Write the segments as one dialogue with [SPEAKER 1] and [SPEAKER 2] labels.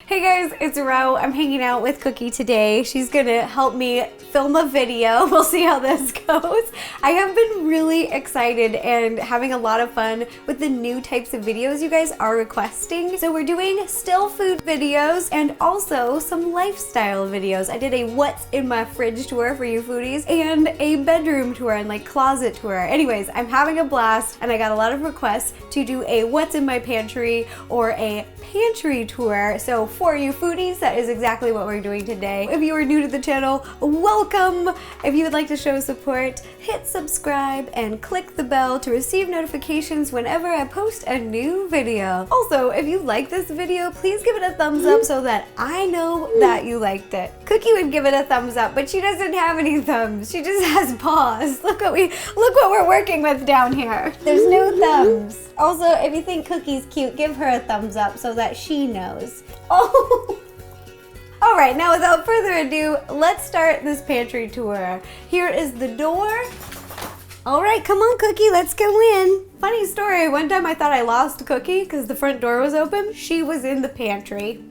[SPEAKER 1] Hey guys, it's Ro. I'm hanging out with Cookie today. She's gonna help me film a video. We'll see how this goes. I have been really excited and having a lot of fun with the new types of videos you guys are requesting. So we're doing still food videos and also some lifestyle videos. I did a what's in my fridge tour for you foodies and a bedroom tour and like closet tour. Anyways, I'm having a blast and I got a lot of requests to do a what's in my pantry or a pantry tour. So for you foodies, that is exactly what we're doing today. If you are new to the channel, welcome. If you would like to show support, hit subscribe and click the bell to receive notifications whenever I post a new video. Also, if you like this video, please give it a thumbs up so that I know that you liked it. Cookie would give it a thumbs up, but she doesn't have any thumbs. She just has paws. Look what we're working with down here. There's no thumbs. Also, if you think Cookie's cute, give her a thumbs up so that she knows. Oh! All right, now without further ado, let's start this pantry tour. Here is the door. All right, come on, Cookie, let's go in. Funny story, one time I thought I lost Cookie because the front door was open. She was in the pantry.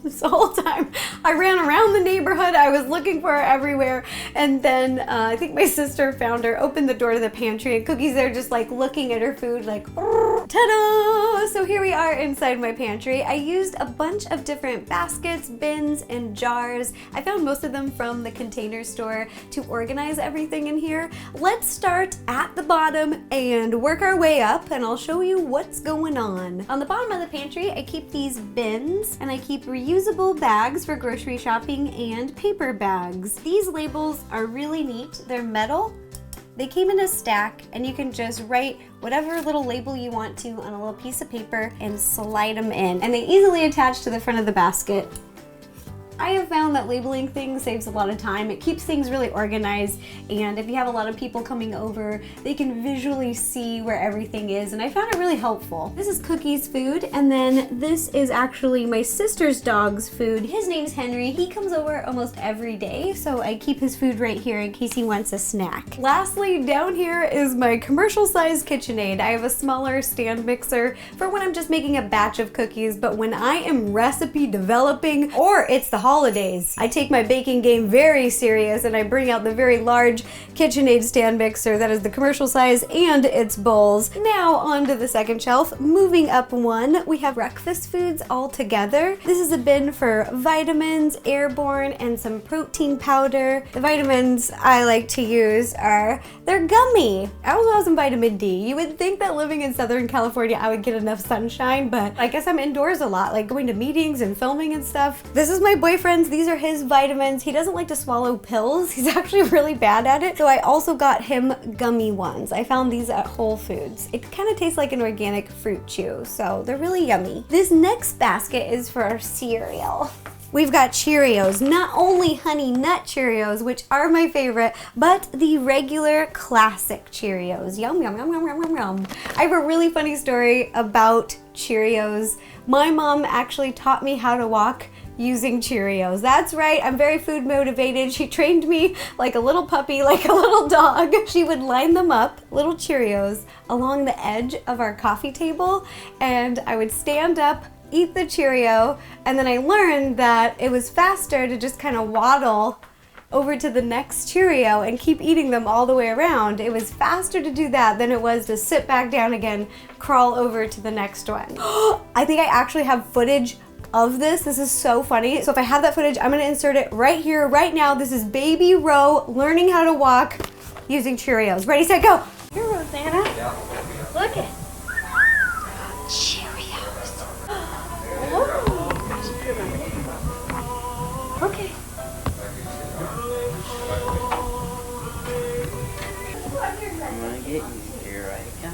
[SPEAKER 1] This whole time I ran around the neighborhood, I was looking for her everywhere, and then I think my sister found her, opened the door to the pantry, and Cookie's there just like looking at her food like, ta-da! So here we are inside my pantry. I used a bunch of different baskets, bins, and jars. I found most of them from the Container Store to organize everything in here. Let's start at the bottom and work our way up, and I'll show you what's going on. On the bottom of the pantry, I keep these bins, and I keep reusable bags for grocery shopping and paper bags. These labels are really neat. They're metal. They came in a stack and you can just write whatever little label you want to on a little piece of paper and slide them in. And they easily attach to the front of the basket. I have found that labeling things saves a lot of time. It keeps things really organized, and if you have a lot of people coming over, they can visually see where everything is, and I found it really helpful. This is Cookie's food, and then this is actually my sister's dog's food. His name's Henry. He comes over almost every day, so I keep his food right here in case he wants a snack. Lastly, down here is my commercial-sized KitchenAid. I have a smaller stand mixer for when I'm just making a batch of cookies, but when I am recipe developing or it's the holidays, I take my baking game very serious and I bring out the very large KitchenAid stand mixer that is the commercial size and its bowls. Now onto the second shelf. Moving up one, we have breakfast foods all together. This is a bin for vitamins, airborne, and some protein powder. The vitamins I like to use they're gummy. I also have some vitamin D. You would think that living in Southern California I would get enough sunshine, but I guess I'm indoors a lot, like going to meetings and filming and stuff. This is my boyfriend's. These are his vitamins. He doesn't like to swallow pills. He's actually really bad at it. So I also got him gummy ones. I found these at Whole Foods. It kind of tastes like an organic fruit chew, so they're really yummy. This next basket is for our cereal. We've got Cheerios, not only Honey Nut Cheerios, which are my favorite, but the regular classic Cheerios. Yum, yum, yum, yum, yum, yum, yum. I have a really funny story about Cheerios. My mom actually taught me how to walk using Cheerios. That's right, I'm very food motivated. She trained me like a little puppy, like a little dog. She would line them up, little Cheerios, along the edge of our coffee table, and I would stand up, eat the Cheerio, and then I learned that it was faster to just kind of waddle over to the next Cheerio and keep eating them all the way around. It was faster to do that than it was to sit back down again, crawl over to the next one. I think I actually have footage of this. This is so funny. So if I have that footage, I'm gonna insert it right here, right now. This is baby Ro learning how to walk using Cheerios. Ready, set, go. Here, Rosanna. Yeah. Look at Cheerios. Oh. Okay.
[SPEAKER 2] I'm gonna get you here, right? Yeah.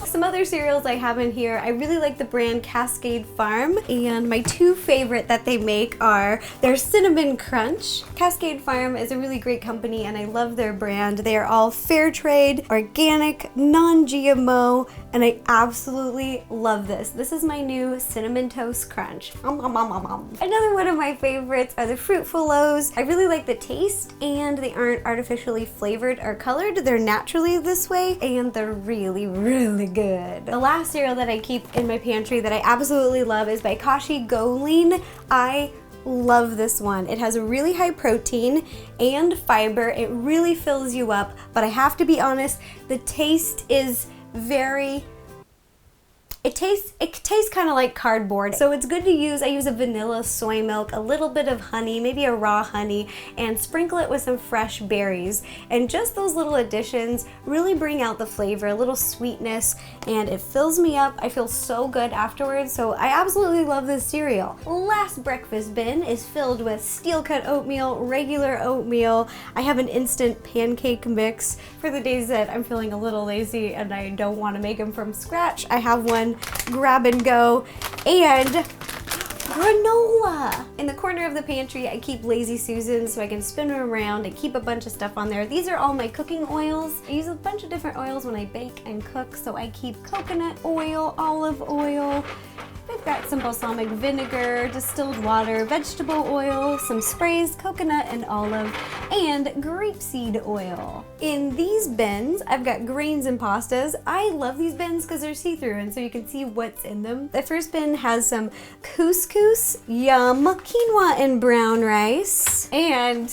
[SPEAKER 1] Some other cereals I have in here, I really like the brand Cascade Farm, and my two favorite that they make are their Cinnamon Crunch. Cascade Farm is a really great company and I love their brand. They are all fair trade, organic, non-GMO, and I absolutely love this. This is my new Cinnamon Toast Crunch. Another one of my favorites are the Fruitfulos. I really like the taste and they aren't artificially flavored or colored. They're naturally this way and they're really, really good. good. The last cereal that I keep in my pantry that I absolutely love is by Kashi Go Lean. I love this one. It has a really high protein and fiber. It really fills you up, but I have to be honest, the taste is very, it tastes kind of like cardboard. So it's good to use. I use a vanilla soy milk, a little bit of honey, maybe a raw honey, and sprinkle it with some fresh berries. And just those little additions really bring out the flavor, a little sweetness, and it fills me up. I feel so good afterwards, so I absolutely love this cereal. Last breakfast bin is filled with steel cut oatmeal, regular oatmeal. I have an instant pancake mix for the days that I'm feeling a little lazy and I don't want to make them from scratch. I have one grab and go, and granola. In the corner of the pantry, I keep Lazy Susans so I can spin them around and keep a bunch of stuff on there. These are all my cooking oils. I use a bunch of different oils when I bake and cook, so I keep coconut oil, olive oil. I've got some balsamic vinegar, distilled water, vegetable oil, some sprays, coconut and olive, and grapeseed oil. In these bins, I've got grains and pastas. I love these bins because they're see-through and so you can see what's in them. The first bin has some couscous, yum, quinoa and brown rice, and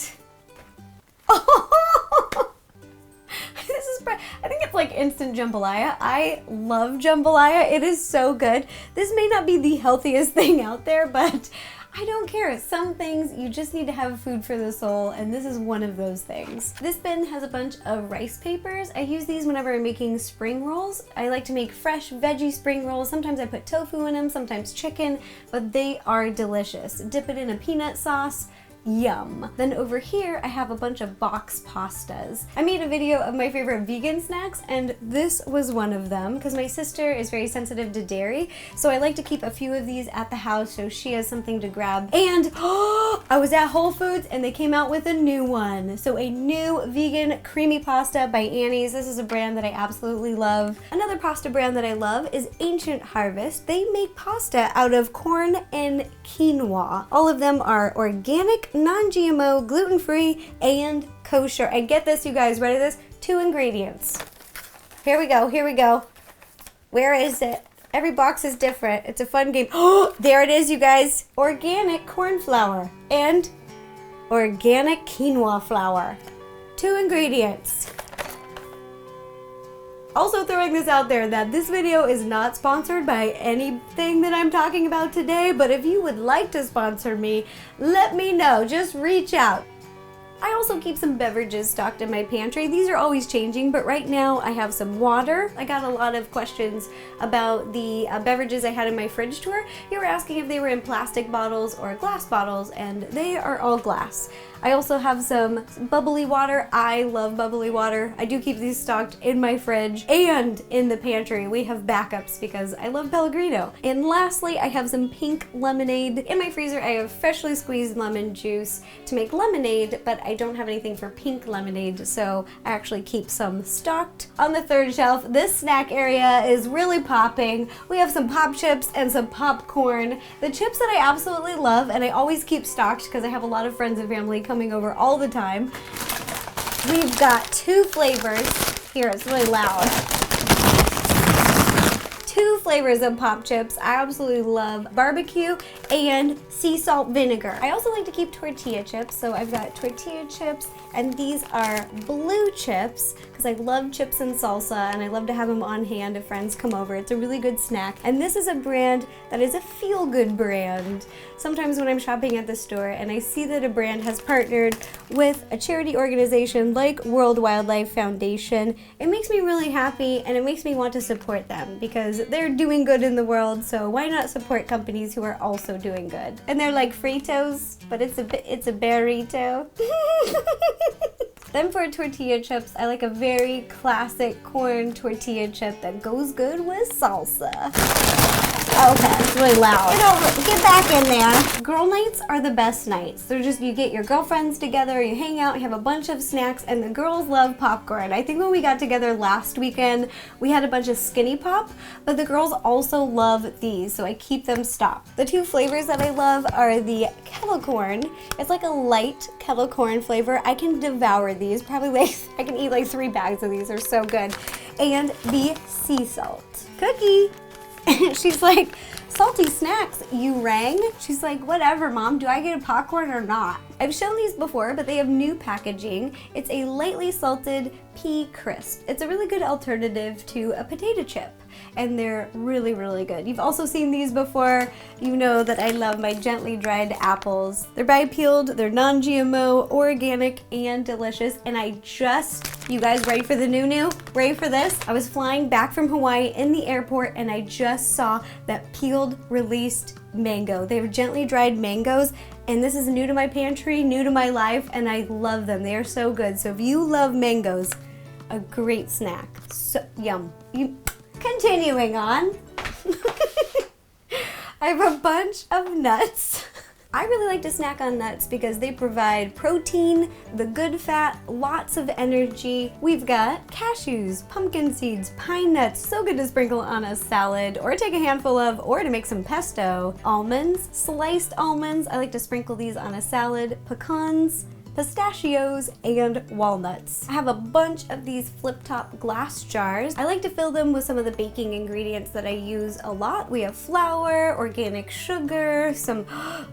[SPEAKER 1] I think it's like instant jambalaya. I love jambalaya. It is so good. This may not be the healthiest thing out there, but I don't care. Some things you just need to have food for the soul, and this is one of those things. This bin has a bunch of rice papers. I use these whenever I'm making spring rolls. I like to make fresh veggie spring rolls. Sometimes I put tofu in them, sometimes chicken, but they are delicious. Dip it in a peanut sauce. Yum. Then over here, I have a bunch of box pastas. I made a video of my favorite vegan snacks, and this was one of them because my sister is very sensitive to dairy, so I like to keep a few of these at the house so she has something to grab. And I was at Whole Foods and they came out with a new one. So a new vegan creamy pasta by Annie's. This is a brand that I absolutely love. Another pasta brand that I love is Ancient Harvest. They make pasta out of corn and quinoa. All of them are organic, non-GMO, gluten-free, and kosher. And get this, you guys, ready for this? 2 ingredients. Here we go, here we go. Where is it? Every box is different. It's a fun game. Oh, there it is, you guys. Organic corn flour and organic quinoa flour. 2 ingredients. Also throwing this out there that this video is not sponsored by anything that I'm talking about today, but if you would like to sponsor me, let me know. Just reach out. I also keep some beverages stocked in my pantry. These are always changing, but right now I have some water. I got a lot of questions about the beverages I had in my fridge tour. You were asking if they were in plastic bottles or glass bottles, and they are all glass. I also have some bubbly water. I love bubbly water. I do keep these stocked in my fridge and in the pantry. We have backups because I love Pellegrino. And lastly, I have some pink lemonade. In my freezer, I have freshly squeezed lemon juice to make lemonade, but I don't have anything for pink lemonade, so I actually keep some stocked. On the third shelf, this snack area is really popping. We have some pop chips and some popcorn. The chips that I absolutely love and I always keep stocked because I have a lot of friends and family coming over all the time. We've got 2 flavors. Here, it's really loud. 2 flavors of pop chips. I absolutely love barbecue and sea salt vinegar. I also like to keep tortilla chips, so I've got tortilla chips, and these are blue chips because I love chips and salsa and I love to have them on hand if friends come over. It's a really good snack, and this is a brand that is a feel-good brand. Sometimes when I'm shopping at the store and I see that a brand has partnered with a charity organization like World Wildlife Foundation, it makes me really happy and it makes me want to support them because they're doing good in the world, so why not support companies who are also doing good? And they're like Fritos, but it's a burrito. Then for tortilla chips, I like a very classic corn tortilla chip that goes good with salsa. Okay, it's really loud. Get back in there. Girl nights are the best nights. They're just, you get your girlfriends together, you hang out, you have a bunch of snacks, and the girls love popcorn. I think when we got together last weekend, we had a bunch of Skinny Pop, but the girls also love these, so I keep them stocked. The 2 flavors that I love are the kettle corn. It's like a light kettle corn flavor. I can devour these, probably like, I can eat like 3 bags of these, they're so good. And the sea salt. Cookie. She's like, salty snacks, you rang? She's like, whatever, Mom, do I get a popcorn or not? I've shown these before, but they have new packaging. It's a lightly salted pea crisp. It's a really good alternative to a potato chip, and they're really, really good. You've also seen these before. You know that I love my gently dried apples. They're bi-peeled, they're non-GMO, organic, and delicious, and you guys ready for the new? Ready for this? I was flying back from Hawaii in the airport, and I just saw that peeled, released mango. They have gently dried mangoes, and this is new to my pantry, new to my life, and I love them. They are so good. So if you love mangoes, a great snack. So yum. Continuing on. I have a bunch of nuts. I really like to snack on nuts because they provide protein, the good fat, lots of energy. We've got cashews, pumpkin seeds, pine nuts, so good to sprinkle on a salad or take a handful of, or to make some pesto. Almonds, sliced almonds, I like to sprinkle these on a salad. Pecans, pistachios, and walnuts. I have a bunch of these flip-top glass jars. I like to fill them with some of the baking ingredients that I use a lot. We have flour, organic sugar, some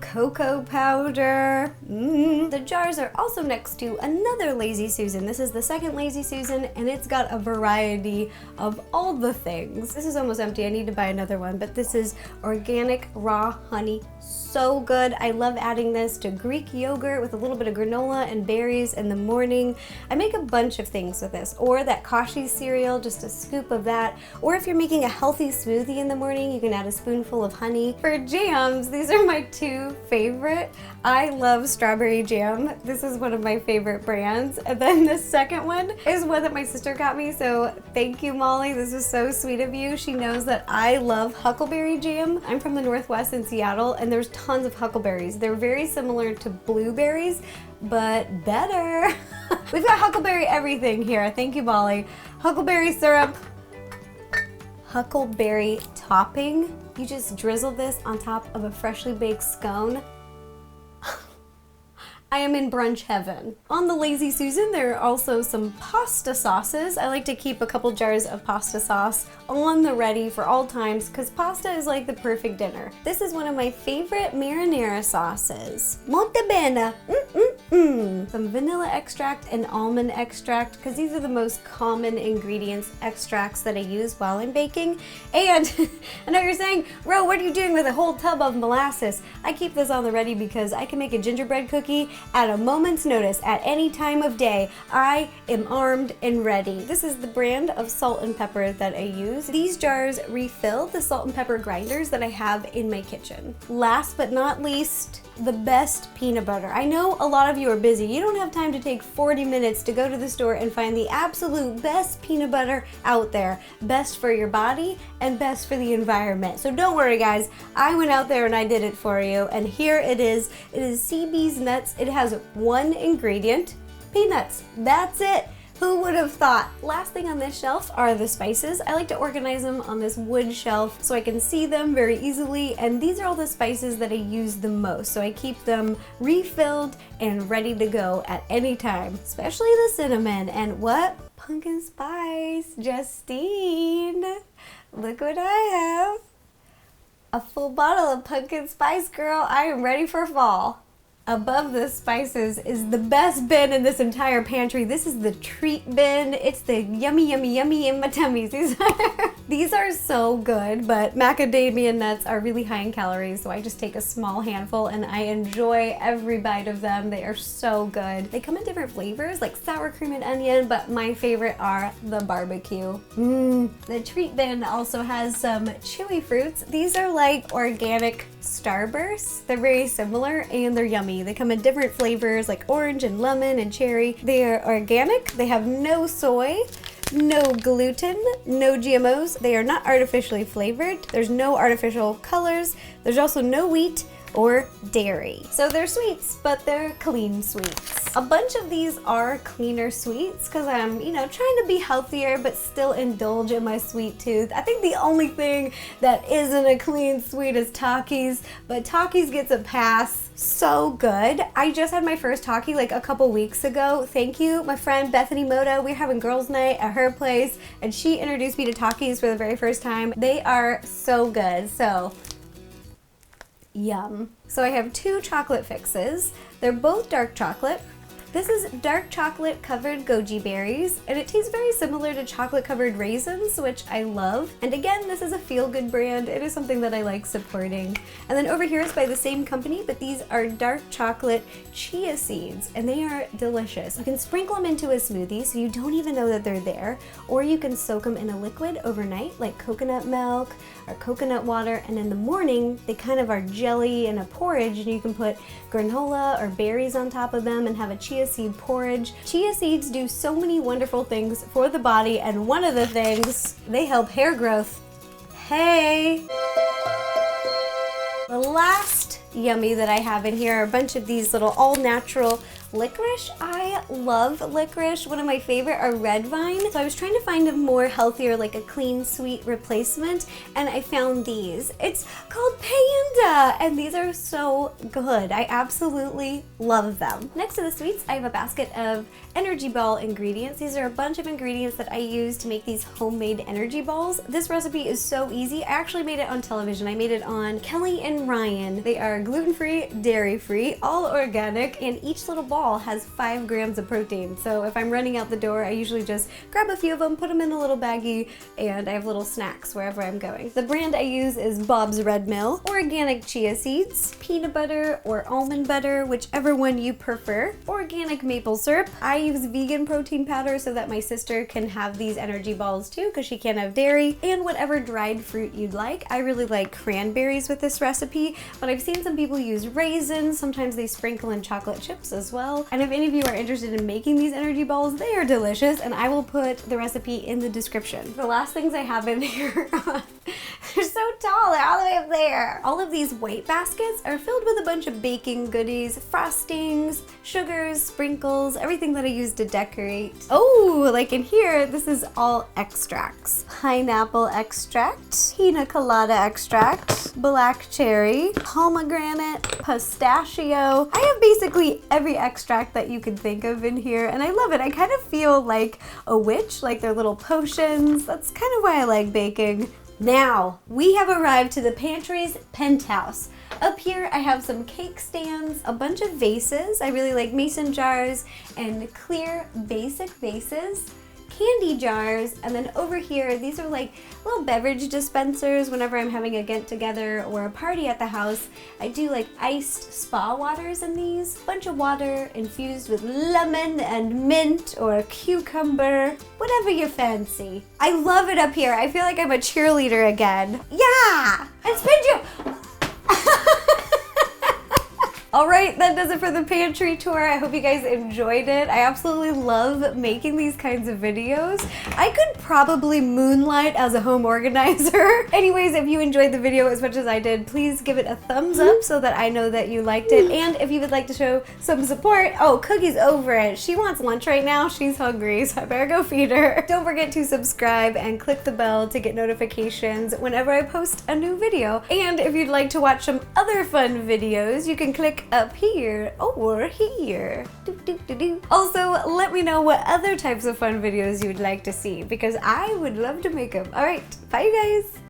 [SPEAKER 1] cocoa powder. The jars are also next to another Lazy Susan. This is the second Lazy Susan, and it's got a variety of all the things. This is almost empty. I need to buy another one, but this is organic raw honey. So good. I love adding this to Greek yogurt with a little bit of granola and berries in the morning. I make a bunch of things with this, or that Kashi cereal, just a scoop of that. Or if you're making a healthy smoothie in the morning, you can add a spoonful of honey. For jams, these are my two favorite. I love strawberry jam. This is one of my favorite brands. And then the second one is one that my sister got me, so thank you, Molly. This is so sweet of you. She knows that I love huckleberry jam. I'm from the Northwest in Seattle, and there's tons of huckleberries. They're very similar to blueberries, but better. We've got huckleberry everything here. Thank you, Molly. Huckleberry syrup, huckleberry topping. You just drizzle this on top of a freshly baked scone. I am in brunch heaven. On the Lazy Susan, there are also some pasta sauces. I like to keep a couple jars of pasta sauce on the ready for all times because pasta is like the perfect dinner. This is one of my favorite marinara sauces. Molto bene. Some vanilla extract and almond extract because these are the most common ingredients, extracts that I use while I'm baking. And I know you're saying, Ro, what are you doing with a whole tub of molasses? I keep this on the ready because I can make a gingerbread cookie at a moment's notice at any time of day. I am armed and ready. This is the brand of salt and pepper that I use. These jars refill the salt and pepper grinders that I have in my kitchen. Last but not least, the best peanut butter. I know a lot of you are busy. You don't have time to take 40 minutes to go to the store and find the absolute best peanut butter out there. Best for your body and best for the environment. So don't worry, guys. I went out there and I did it for you. And here it is. It is CB's Nuts. It has one ingredient, peanuts. That's it. Who would have thought? Last thing on this shelf are the spices. I like to organize them on this wood shelf so I can see them very easily, and these are all the spices that I use the most, so I keep them refilled and ready to go at any time, especially the cinnamon. And what? Pumpkin spice. Justine, look what I have. A full bottle of pumpkin spice, girl. I am ready for fall. Above the spices is the best bin in this entire pantry. This is the treat bin. It's the yummy, yummy, yummy in my tummies. These are so good, but macadamia nuts are really high in calories, so I just take a small handful and I enjoy every bite of them. They are so good. They come in different flavors, like sour cream and onion, but my favorite are the barbecue. The treat bin also has some chewy fruits. These are like organic Starbursts. They're very similar and they're yummy. They come in different flavors like orange and lemon and cherry. They are organic. They have no soy, no gluten, no GMOs. They are not artificially flavored. There's no artificial colors. There's also no wheat or dairy. So they're sweets, but they're clean sweets. A bunch of these are cleaner sweets because I'm, trying to be healthier but still indulge in my sweet tooth. I think the only thing that isn't a clean sweet is Takis, but Takis gets a pass. So good. I just had my first Taki like a couple weeks ago. Thank you, my friend Bethany Moda. We're having girls' night at her place and she introduced me to Takis for the very first time. They are so good. So yum. So I have 2 chocolate fixes. They're both dark chocolate. This is dark chocolate covered goji berries, and it tastes very similar to chocolate covered raisins, which I love. And again, this is a feel-good brand. It is something that I like supporting. And then over here is by the same company, but these are dark chocolate chia seeds, and they are delicious. You can sprinkle them into a smoothie so you don't even know that they're there, or you can soak them in a liquid overnight, like coconut milk or coconut water, and in the morning, they kind of are jelly in a porridge, and you can put granola or berries on top of them and have a chia seed porridge. Chia seeds do so many wonderful things for the body, and one of the things, they help hair growth. Hey! The last yummy that I have in here are a bunch of these little all-natural licorice. I love licorice. One of my favorite are red vine. So I was trying to find a more healthier, like a clean sweet replacement, and I found these. It's called Panda, and these are so good. I absolutely love them. Next to the sweets, I have a basket of energy ball ingredients. These are a bunch of ingredients that I use to make these homemade energy balls. This recipe is so easy. I actually made it on television. I made it on Kelly and Ryan. They are gluten-free, dairy-free, all organic, and each little ball has 5 grams of protein. So if I'm running out the door, I usually just grab a few of them, put them in a little baggie, and I have little snacks wherever I'm going. The brand I use is Bob's Red Mill, organic chia seeds, peanut butter or almond butter, whichever one you prefer, organic maple syrup. I use vegan protein powder so that my sister can have these energy balls too because she can't have dairy, and whatever dried fruit you'd like. I really like cranberries with this recipe, but I've seen some people use raisins. Sometimes they sprinkle in chocolate chips as well. And if any of you are interested in making these energy balls, they are delicious, and I will put the recipe in the description. The last things I have in here, they're so tall, they're all the way up there. All of these white baskets are filled with a bunch of baking goodies, frostings, sugars, sprinkles, everything that I use to decorate. Oh, like in here, this is all extracts. Pineapple extract, pina colada extract, black cherry, pomegranate, pistachio. I have basically every extract that you could think of in here, and I love it. I kind of feel like a witch, like they're little potions. That's kind of why I like baking. Now, we have arrived to the pantry's penthouse. Up here, I have some cake stands, a bunch of vases. I really like mason jars and clear basic vases, candy jars, and then over here, these are like little beverage dispensers. Whenever I'm having a get-together or a party at the house, I do like iced spa waters in these. A bunch of water infused with lemon and mint or cucumber, whatever you fancy. I love it up here. I feel like I'm a cheerleader again. Yeah! And spin you! All right, that does it for the pantry tour. I hope you guys enjoyed it. I absolutely love making these kinds of videos. I could probably moonlight as a home organizer. Anyways, if you enjoyed the video as much as I did, please give it a thumbs up so that I know that you liked it. And if you would like to show some support, oh, Cookie's over it. She wants lunch right now. She's hungry, so I better go feed her. Don't forget to subscribe and click the bell to get notifications whenever I post a new video. And if you'd like to watch some other fun videos, you can click up here or here. Also, let me know what other types of fun videos you would like to see because I would love to make them. All right, bye you guys.